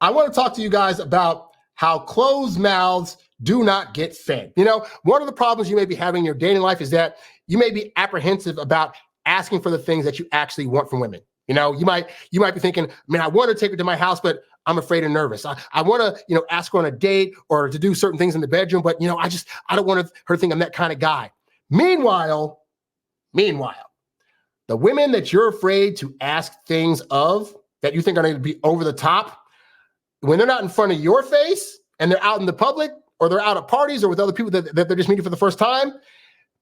I want to talk to you guys about how closed mouths do not get fed. You know, one of the problems you may be having in your dating life is that you may be apprehensive about asking for the things that you actually want from women. You know, you might be thinking, man, I want to take her to my house, but I'm afraid and nervous. I want to, ask her on a date or to do certain things in the bedroom, but I don't want her to think I'm that kind of guy. Meanwhile, the women that you're afraid to ask things of that you think are going to be over the top, when they're not in front of your face and they're out in the public or they're out at parties or with other people that they're just meeting for the first time,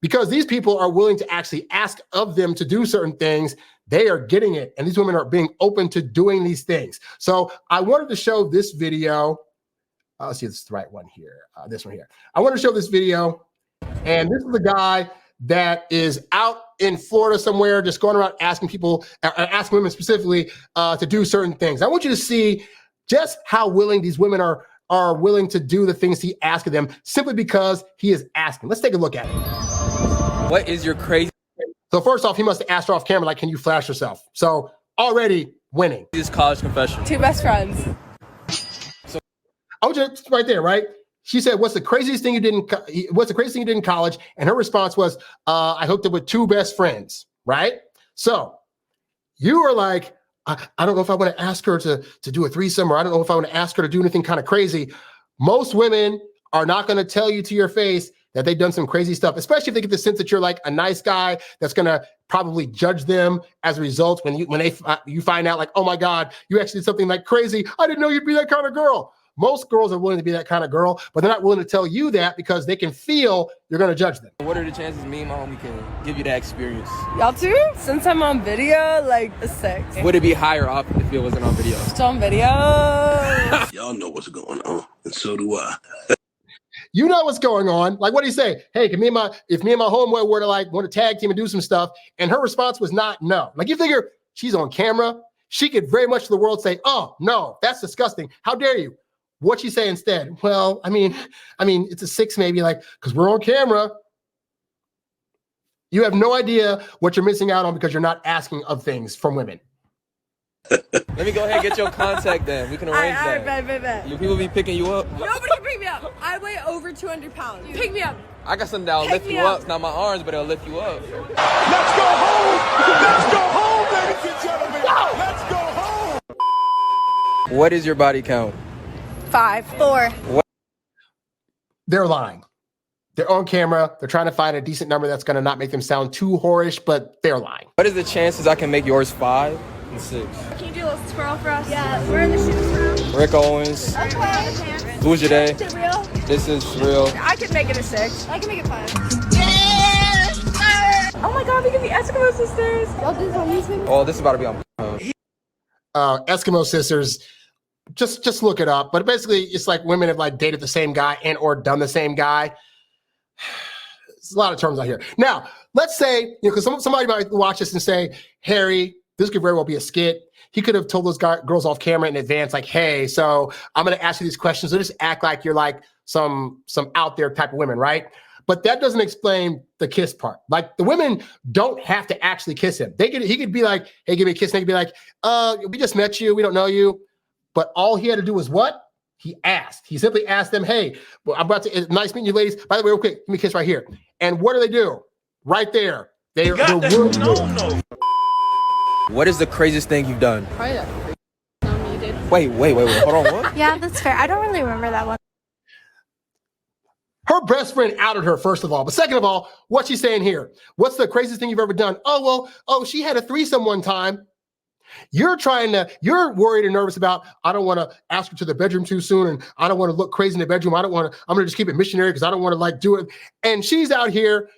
because these people are willing to actually ask of them to do certain things, they are getting it. And these women are being open to doing these things. So I wanted to show this video. Let's see if it's the right one here. This one here. I want to show this video. And this is a guy that is out in Florida somewhere, just going around asking people, asking women specifically to do certain things. I want you to see just how willing these women are willing to do the things he asks of them simply because he is asking. Let's take a look at it. What is your crazy? So first off, he must have asked her off camera, like, can you flash yourself? So already winning. This college confession. 2 best friends. So I was just right there, right? She said, what's the craziest thing you did in college? And her response was, I hooked up with 2 best friends, right? So you are like, I don't know if I want to ask her to do a threesome, or I don't know if I want to ask her to do anything kind of crazy. Most women are not going to tell you to your face that they've done some crazy stuff, especially if they get the sense that you're like a nice guy that's going to probably judge them as a result when you find out like, oh my God, you actually did something like crazy. I didn't know you'd be that kind of girl. Most girls are willing to be that kind of girl, but they're not willing to tell you that because they can feel you're going to judge them. What are the chances me and my homie can give you that experience? Y'all too? Since I'm on video, like a 6. Would it be higher up if it wasn't on video? Still on video. Y'all know what's going on, and so do I. You know what's going on. Like, what do you say? Hey, if me and my homeboy were to like want to tag team and do some stuff, and her response was not no. Like, you figure she's on camera, she could very much to the world say, oh no, that's disgusting. How dare you? What'd she say instead? Well, I mean, it's a 6 maybe, like, because we're on camera. You have no idea what you're missing out on because you're not asking of things from women. Let me go ahead and get your contact then. We can arrange that. Bet. You people be picking you up? Nobody can pick me up. I weigh over 200 pounds. Pick me up. I got something that'll lift you up. It's not my arms, but it'll lift you up. Let's go home! Let's go home, ladies and gentlemen! Let's go home! What is your body count? 5. 4. What? They're lying. They're on camera. They're trying to find a decent number that's going to not make them sound too whorish, but they're lying. What is the chances I can make yours 5 and 6? Can you do a little squirrel for us? Yeah, we're in the shoes room. Rick Owens. Okay. Who's your day? Is it real? This is real. I could make it a 6. I can make it 5. Oh my God, we can be Eskimo sisters. Y'all do this on YouTube? Oh, this is about to be on. Eskimo sisters. Just look it up. But basically, it's like women have like dated the same guy and or done the same guy. There's a lot of terms out here. Now, let's say, because somebody might watch this and say, Harry, this could very well be a skit. He could have told those girls off camera in advance, like, hey, so I'm going to ask you these questions. So just act like you're like some out there type of women, right? But that doesn't explain the kiss part. Like, the women don't have to actually kiss him. He could be like, hey, give me a kiss. And they could be like, we just met you. We don't know you. But all he had to do was what? He asked. He simply asked them, hey, well, I'm about to, nice meeting you ladies. By the way, real quick, give me a kiss right here. And what do? Right there. They're no. What is the craziest thing you've done? Probably that you did. Wait. Hold on, what? Yeah, that's fair. I don't really remember that one. Her best friend outed her, first of all. But second of all, what's she saying here? What's the craziest thing you've ever done? She had a threesome one time. You're worried and nervous about, I don't want to ask her to the bedroom too soon, and I don't want to look crazy in the bedroom. I'm going to just keep it missionary because I don't want to like do it. And she's out here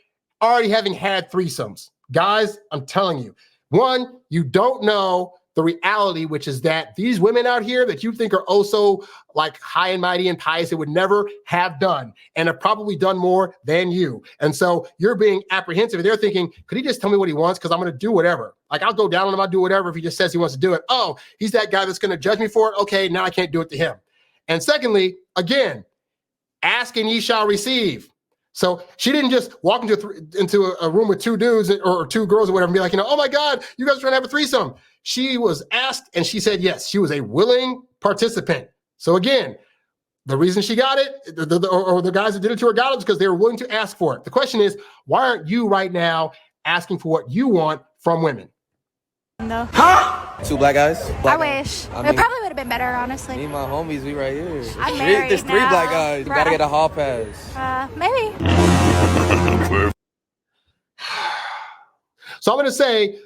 already having had threesomes. Guys, I'm telling you, one, you don't know the reality, which is that these women out here that you think are oh so like high and mighty and pious, they would never have done and have probably done more than you. And so you're being apprehensive. They're thinking, could he just tell me what he wants? Because I'm going to do whatever. Like, I'll go down on him. I'll do whatever if he just says he wants to do it. Oh, he's that guy that's going to judge me for it. Okay, now I can't do it to him. And secondly, again, ask and ye shall receive. So she didn't just walk into a room with 2 dudes or 2 girls or whatever and be like, oh my God, you guys are trying to have a threesome. She was asked and she said yes. She was a willing participant. So again, the reason she got it, or the guys that did it to her got it, is because they were willing to ask for it. The question is, why aren't you right now asking for what you want from women? No. Two black guys? I wish. It probably would have been better, honestly. Me and my homies, we right here. I'm married There's 3 now. black guys. You gotta get a hall pass. Maybe. So I'm going to say,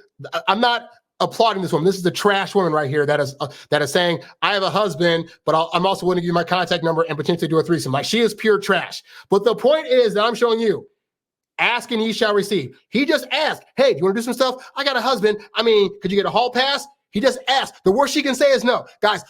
I'm not applauding this woman. This is a trash woman right here that is saying, I have a husband, but I'm also willing to give you my contact number and potentially do a threesome. Like, she is pure trash. But the point is that I'm showing you, ask and ye shall receive. He just asked, hey, do you want to do some stuff? I got a husband. I mean, could you get a hall pass? He just asked. The worst she can say is no. Guys,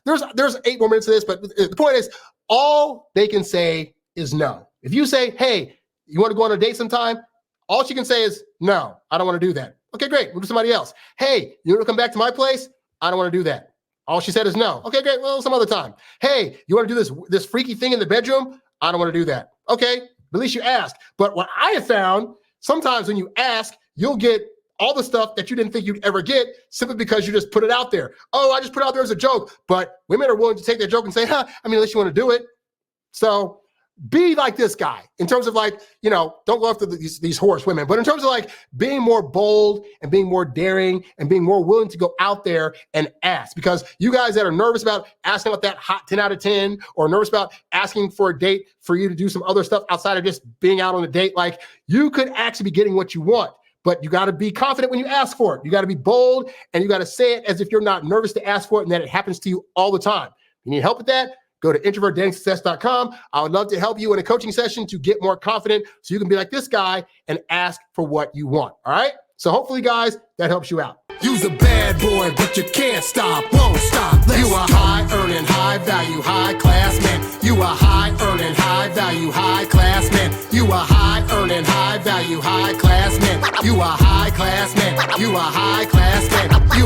there's 8 more minutes of this, but the point is, all they can say is no. If you say, hey, you want to go on a date sometime? All she can say is, no, I don't want to do that. Okay, great. We'll do somebody else. Hey, you want to come back to my place? I don't want to do that. All she said is no. Okay, great. Well, some other time. Hey, you want to do this freaky thing in the bedroom? I don't want to do that. Okay, at least you asked. But what I have found, sometimes when you ask, you'll get all the stuff that you didn't think you'd ever get simply because you just put it out there. Oh, I just put it out there as a joke. But women are willing to take that joke and say, unless you want to do it. So be like this guy in terms of like, don't go after these horse women, but in terms of like being more bold and being more daring and being more willing to go out there and ask. Because you guys that are nervous about asking about that hot 10 out of 10 or nervous about asking for a date for you to do some other stuff outside of just being out on a date, like, you could actually be getting what you want. But you got to be confident when you ask for it. You got to be bold, and you got to say it as if you're not nervous to ask for it and that it happens to you all the time. You need help with that? Go to introvertdatingsuccess.com. I would love to help you in a coaching session to get more confident so you can be like this guy and ask for what you want. All right? So hopefully, guys, that helps you out. You's a bad boy, but you can't stop, won't stop. You a high-earning, high-value, high-class man. You a high-earning, high-value, high-class man. You a high-earning, high-value, high-class man. You a high-class man. You a high-class man. You